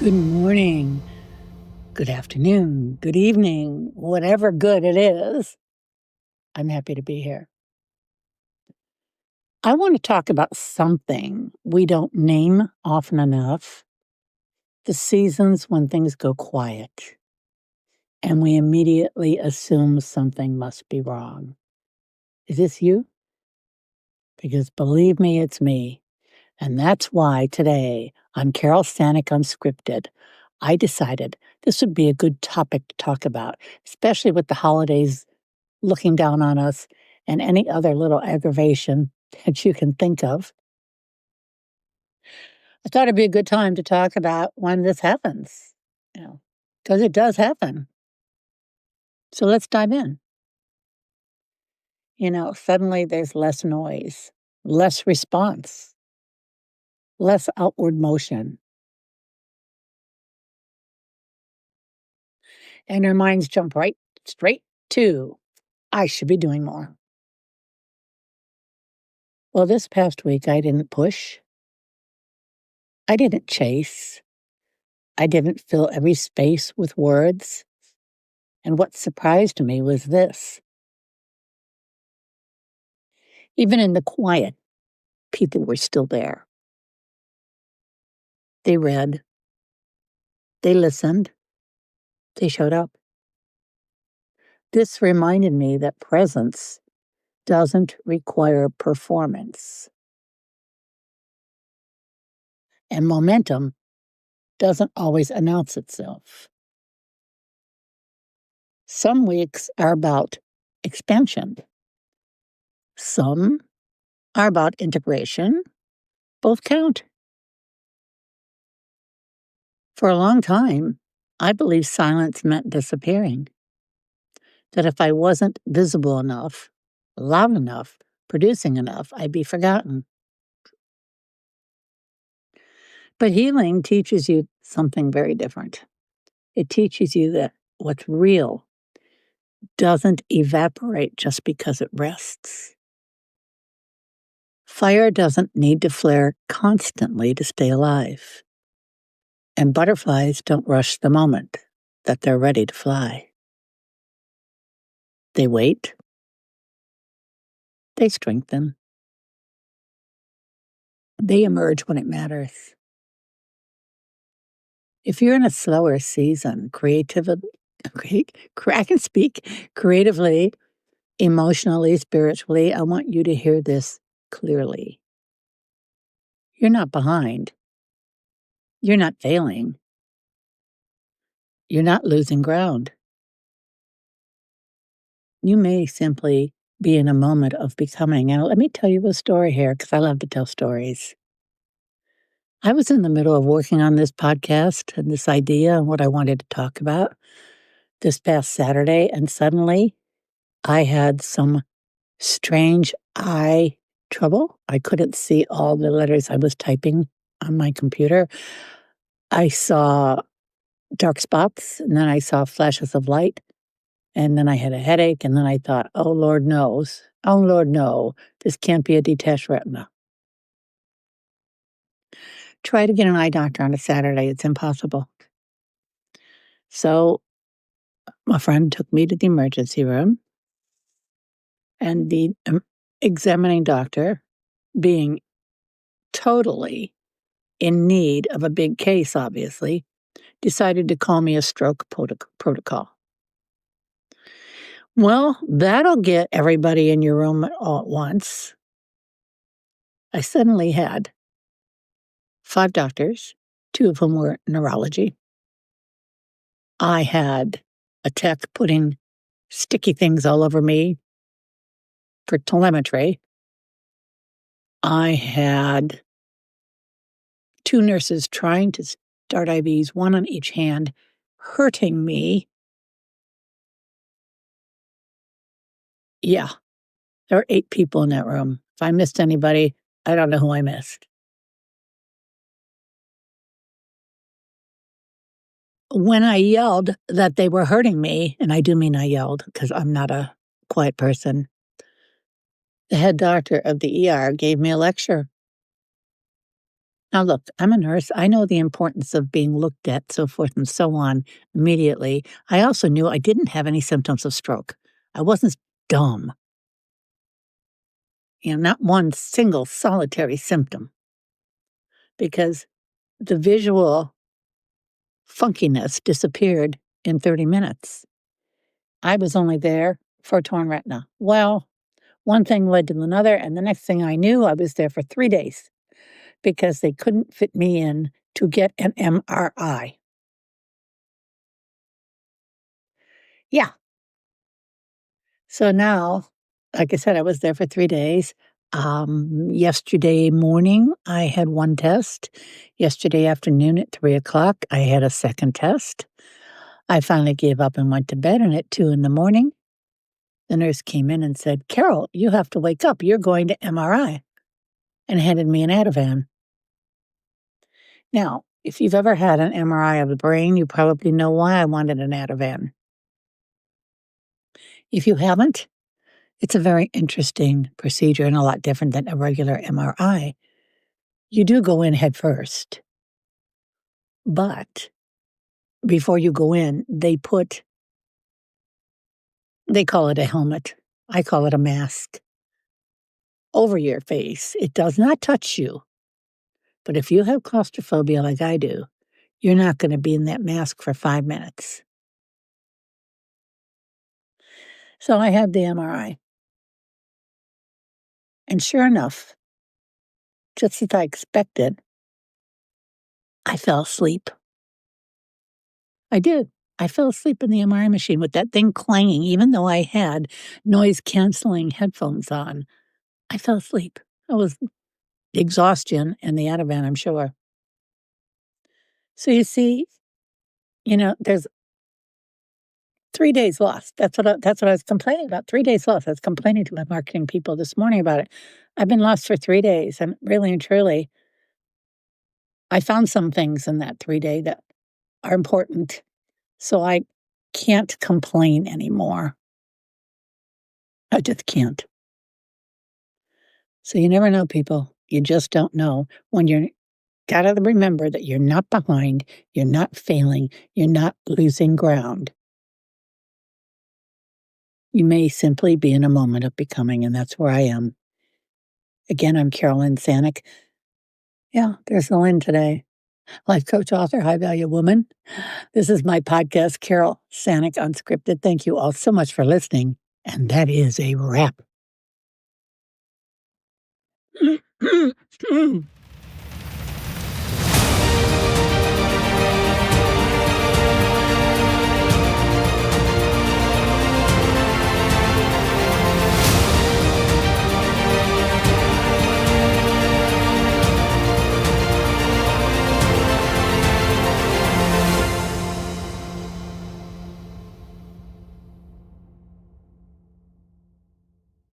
Good morning, good afternoon, good evening, whatever good it is. I'm happy to be here. I want to talk about something we don't name often enough, the seasons when things go quiet and we immediately assume something must be wrong. Is this you? Because believe me, it's me. And that's why today on Carol Stanek Unscripted, I decided this would be a good topic to talk about, especially with the holidays looking down on us and any other little aggravation that you can think of. I thought it'd be a good time to talk about when this happens, because it does happen. So let's dive in. Suddenly there's less noise, less response, less outward motion. And our minds jump right straight to, I should be doing more. Well, this past week, I didn't push. I didn't chase. I didn't fill every space with words. And what surprised me was this. Even in the quiet, people were still there. They read. They listened. They showed up. This reminded me that presence doesn't require performance. And momentum doesn't always announce itself. Some weeks are about expansion. Some are about integration. Both count. For a long time, I believed silence meant disappearing. That if I wasn't visible enough, loud enough, producing enough, I'd be forgotten. But healing teaches you something very different. It teaches you that what's real doesn't evaporate just because it rests. Fire doesn't need to flare constantly to stay alive. And butterflies don't rush the moment that they're ready to fly. They wait. They strengthen. They emerge when it matters. If you're in a slower season, I can speak creatively, emotionally, spiritually, I want you to hear this clearly. You're not behind. You're not failing. You're not losing ground. You may simply be in a moment of becoming. And let me tell you a story here, because I love to tell stories. I was in the middle of working on this podcast and this idea and what I wanted to talk about this past Saturday, and suddenly I had some strange eye trouble. I couldn't see all the letters I was typing on my computer. I saw dark spots, and then I saw flashes of light, and then I had a headache, and then I thought, oh, Lord knows. Oh, Lord, no, this can't be a detached retina. Try to get an eye doctor on a Saturday. It's impossible. So my friend took me to the emergency room, and the examining doctor, being totally in need of a big case, obviously, decided to call me a stroke protocol. Well, that'll get everybody in your room all at once. I suddenly had 5 doctors, 2 of whom were neurology. I had a tech putting sticky things all over me for telemetry. I had 2 nurses trying to start IVs, 1 on each hand, hurting me. Yeah, there were 8 people in that room. If I missed anybody, I don't know who I missed. When I yelled that they were hurting me, and I do mean I yelled because I'm not a quiet person, the head doctor of the ER gave me a lecture. Now, look, I'm a nurse. I know the importance of being looked at, so forth and so on immediately. I also knew I didn't have any symptoms of stroke. I wasn't dumb, not one single solitary symptom, because the visual funkiness disappeared in 30 minutes. I was only there for a torn retina. Well, one thing led to another, and the next thing I knew, I was there for 3 days because they couldn't fit me in to get an MRI. Yeah. So now, like I said, I was there for 3 days. Yesterday morning, I had one test. Yesterday afternoon at 3 o'clock, I had a second test. I finally gave up and went to bed, and at 2 in the morning, the nurse came in and said, "Carol, you have to wake up. You're going to MRI," and handed me an Ativan. Now, if you've ever had an MRI of the brain, you probably know why I wanted an Ativan. If you haven't, it's a very interesting procedure and a lot different than a regular MRI. You do go in head first, but before you go in, they call it a helmet. I call it a mask over your face. It does not touch you. But if you have claustrophobia like I do, you're not going to be in that mask for 5 minutes. So I had the MRI. And sure enough, just as I expected, I fell asleep. I did. I fell asleep in the MRI machine with that thing clanging, even though I had noise-canceling headphones on. I fell asleep. It was exhaustion and the Ativan, I'm sure. So you see, there's 3 days lost. That's what I was complaining about, 3 days lost. I was complaining to my marketing people this morning about it. I've been lost for 3 days, and really and truly, I found some things in that 3 day that are important, so I can't complain anymore. I just can't. So you never know, people. You just don't know. When you're gotta remember that you're not behind, you're not failing, you're not losing ground. You may simply be in a moment of becoming, and that's where I am. Again, I'm Carolyn Sanick. Yeah, there's the Lynn today. Life coach, author, high value woman. This is my podcast, Carol Sanick Unscripted. Thank you all so much for listening. And that is a wrap.